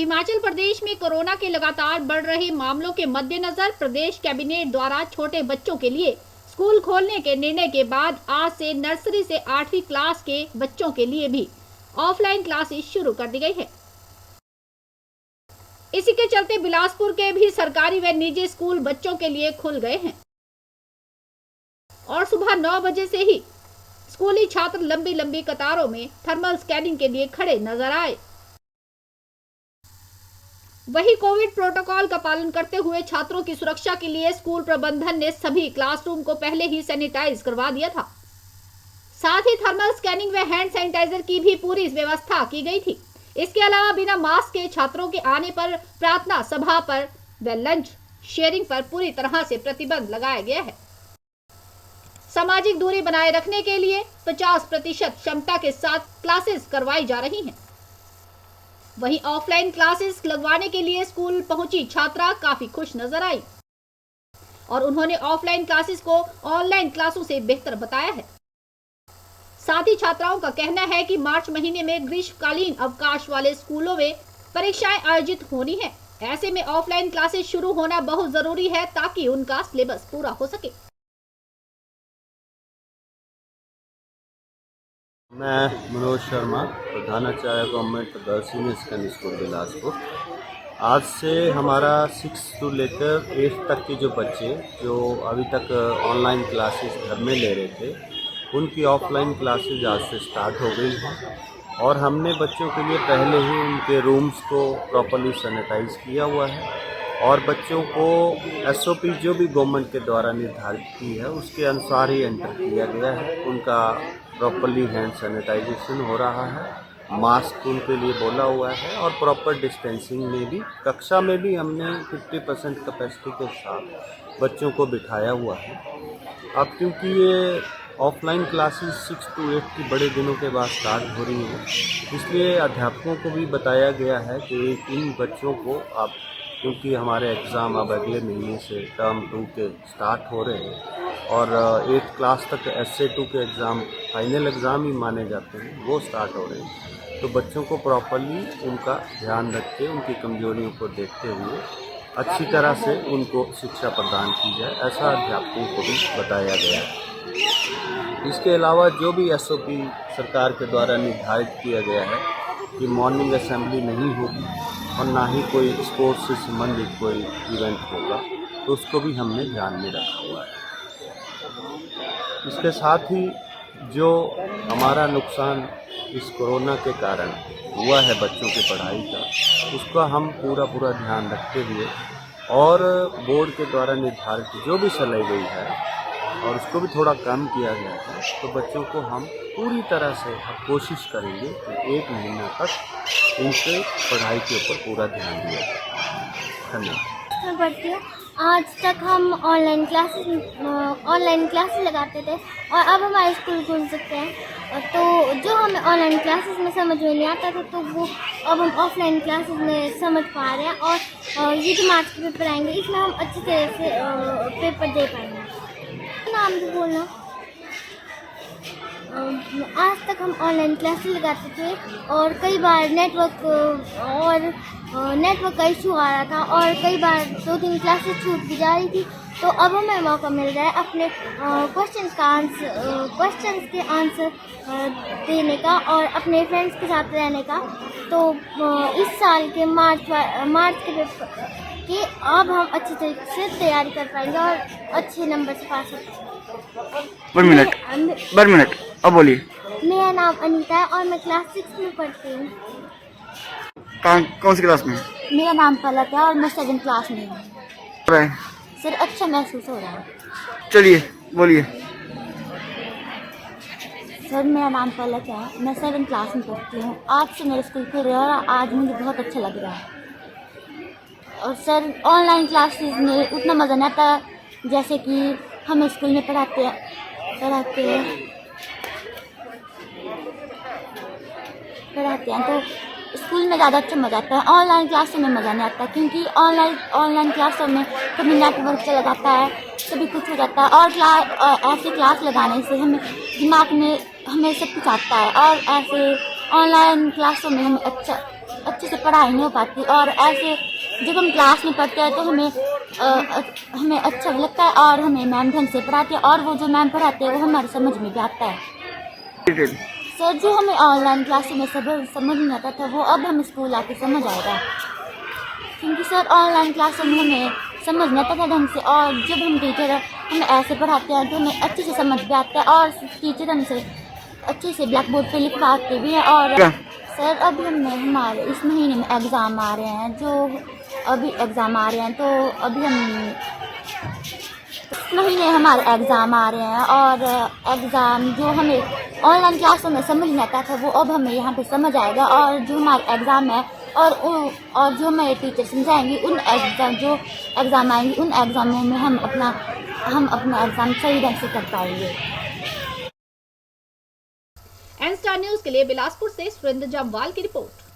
हिमाचल प्रदेश में कोरोना के लगातार बढ़ रहे मामलों के मद्देनजर प्रदेश कैबिनेट द्वारा छोटे बच्चों के लिए स्कूल खोलने के निर्णय के बाद आज से नर्सरी से 8वीं क्लास के बच्चों के लिए भी ऑफलाइन क्लासेस शुरू कर दी गई है। इसी के चलते बिलासपुर के भी सरकारी व निजी स्कूल बच्चों के लिए खुल गए हैं और सुबह 9 बजे से ही स्कूली छात्र लंबी लंबी कतारों में थर्मल स्कैनिंग के लिए खड़े नजर आए। वहीं कोविड प्रोटोकॉल का पालन करते हुए छात्रों की सुरक्षा के लिए स्कूल प्रबंधन ने सभी क्लासरूम को पहले ही सैनिटाइज करवा दिया था। साथ ही थर्मल स्कैनिंग व हैंड सैनिटाइजर की भी पूरी व्यवस्था की गई थी। इसके अलावा बिना मास्क के छात्रों के आने पर, प्रार्थना सभा पर व लंच शेयरिंग पर पूरी तरह से प्रतिबंध लगाया गया है। सामाजिक दूरी बनाए रखने के लिए 50% क्षमता के साथ क्लासेस करवाई जा रही हैं। वहीं ऑफलाइन क्लासेस लगवाने के लिए स्कूल पहुंची छात्रा काफी खुश नजर आई और उन्होंने ऑफलाइन क्लासेस को ऑनलाइन क्लासों से बेहतर बताया है। साथ ही छात्राओं का कहना है कि मार्च महीने में ग्रीष्मकालीन अवकाश वाले स्कूलों में परीक्षाएं आयोजित होनी है। ऐसे में ऑफलाइन क्लासेस शुरू होना बहुत जरूरी है ताकि उनका सिलेबस पूरा हो सके। मैं मनोज शर्मा, प्रधानाचार्य government girls senior secondary school Bilaspur. आज से हमारा 6 से लेकर 8 तक के जो बच्चे जो अभी तक ऑनलाइन क्लासेस घर में ले रहे थे, उनकी ऑफलाइन क्लासेस आज से स्टार्ट हो गई हैं और हमने बच्चों के लिए पहले ही उनके रूम्स को प्रॉपर्ली सैनिटाइज किया हुआ है और बच्चों को SOP जो भी गवर्नमेंट के द्वारा निर्धारित की है उसके अनुसार ही एंटर किया गया है। उनका प्रॉपर्ली हैंड सैनिटाइजेशन हो रहा है, मास्क उनके लिए बोला हुआ है और प्रॉपर डिस्टेंसिंग में भी कक्षा में भी हमने 50% कैपेसिटी के साथ बच्चों को बिठाया हुआ है। अब क्योंकि ये ऑफलाइन क्लासेस 6 से 8 की बड़े दिनों के बाद स्टार्ट हो रही हैं, इसलिए अध्यापकों को भी बताया गया है कि इन बच्चों को आप, क्योंकि हमारे एग्ज़ाम अब अगले महीने से टर्म 2 के स्टार्ट हो रहे हैं और 8 क्लास तक SA2 के एग्ज़ाम फाइनल एग्ज़ाम ही माने जाते हैं, वो स्टार्ट हो रहे हैं। तो बच्चों को प्रॉपर्ली उनका ध्यान रख के उनकी कमजोरियों को देखते हुए अच्छी तरह से उनको शिक्षा प्रदान की जाए, ऐसा अध्यापकों को भी बताया गया है। इसके अलावा जो भी SOP सरकार के द्वारा निर्धारित किया गया है कि मॉर्निंग असेंबली नहीं होगी और ना ही कोई स्पोर्ट्स से संबंधित कोई इवेंट होगा, तो उसको भी हमने ध्यान में रखा हुआ है। इसके साथ ही जो हमारा नुकसान इस कोरोना के कारण हुआ है बच्चों की पढ़ाई का, उसका हम पूरा ध्यान रखते हुए और बोर्ड के द्वारा निर्धारित जो भी सलाह गई है और उसको भी थोड़ा कम किया गया है, तो बच्चों को हम पूरी तरह से कोशिश करेंगे कि 1 महीना तक उनसे पढ़ाई के ऊपर पूरा ध्यान दिया जाए। धन्यवाद। मैं पढ़ती हूँ। आज तक हम ऑनलाइन क्लासेस लगाते थे और अब हमारे स्कूल खुल सकते हैं, तो जो हमें ऑनलाइन क्लासेस में समझ में नहीं आता था तो वो अब हम ऑफलाइन क्लासेस में समझ पा रहे हैं और ये जो मार्च के पेपर आएंगे इसमें हम अच्छी तरह से पेपर दे पाएंगे। नाम भी बोलना। आज तक हम ऑनलाइन क्लासेस लगाते थे और कई बार नेटवर्क का इशू आ रहा था और कई बार 2-3 क्लासेस छूट भी जा रही थी, तो अब हमें मौका मिल रहा है अपने क्वेश्चंस के आंसर देने का और अपने फ्रेंड्स के साथ रहने का। तो इस साल के मार्च के पेपर की अब हम अच्छी तरीके से तैयारी कर पाएंगे और अच्छे नंबर से पास हो पाएंगे। 1 मिनट अब बोलिए। मेरा नाम अनीता है और मैं क्लास 6 में पढ़ती हूँ। कौन सी क्लास में? मेरा नाम पलक है और मैं 7th क्लास में हूँ। सर अच्छा महसूस हो रहा है। चलिए बोलिए। सर मेरा नाम पलक है, मैं 7th क्लास में पढ़ती हूँ। आज से मेरा स्कूल खुल रहा है और आज मुझे बहुत अच्छा लग रहा है। और सर ऑनलाइन क्लासेस में उतना मज़ा नहीं आता जैसे कि हमें स्कूल में पढ़ाते हैं तो स्कूल में ज़्यादा अच्छा मज़ा आता है। ऑनलाइन क्लासों में मज़ा नहीं आता क्योंकि ऑनलाइन क्लासों में कभी नेटवर्क चला जाता है, कभी कुछ हो जाता है और ऐसे क्लास लगाने से हमें दिमाग में हमें सब कुछ आता है और ऐसे ऑनलाइन क्लासों में हमें अच्छा अच्छे से पढ़ाई नहीं हो पाती। और ऐसे जब हम क्लास में पढ़ते हैं तो हमें अच्छा भी लगता है और हमें मैम ढंग से पढ़ाते हैं और वो जो मैम पढ़ाते हैं वो हमारे समझ में भी आता है। डिटेल सर जो हमें ऑनलाइन क्लास में समझ नहीं आता था वो अब हमें स्कूल आके समझ आएगा, क्योंकि सर ऑनलाइन क्लास में हमें समझ नहीं आता था ढंग से और जब हम टीचर हमें ऐसे पढ़ाते हैं तो हमें अच्छे से समझ भी आता है और टीचर हमसे अच्छे से ब्लैक बोर्ड पे लिखवाते भी हैं। और क्या? सर अभी हमारे इस महीने में एग्ज़ाम आ रहे हैं, तो अभी हम इस महीने हमारे एग्ज़ाम आ रहे हैं और एग्ज़ाम जो हमें ऑनलाइन क्लासों में समझ नहीं आता था वो अब हमें यहाँ पे समझ आएगा। और जो हमारे एग्ज़ाम है और जो हमारे टीचर समझाएंगे उन जो एग्ज़ाम आएंगे उन एग्ज़ामों में हम अपना एग्ज़ाम सही ढंग से कर पाएंगे। एन स्टार न्यूज के लिए बिलासपुर से सुरेंद्र जामवाल की रिपोर्ट।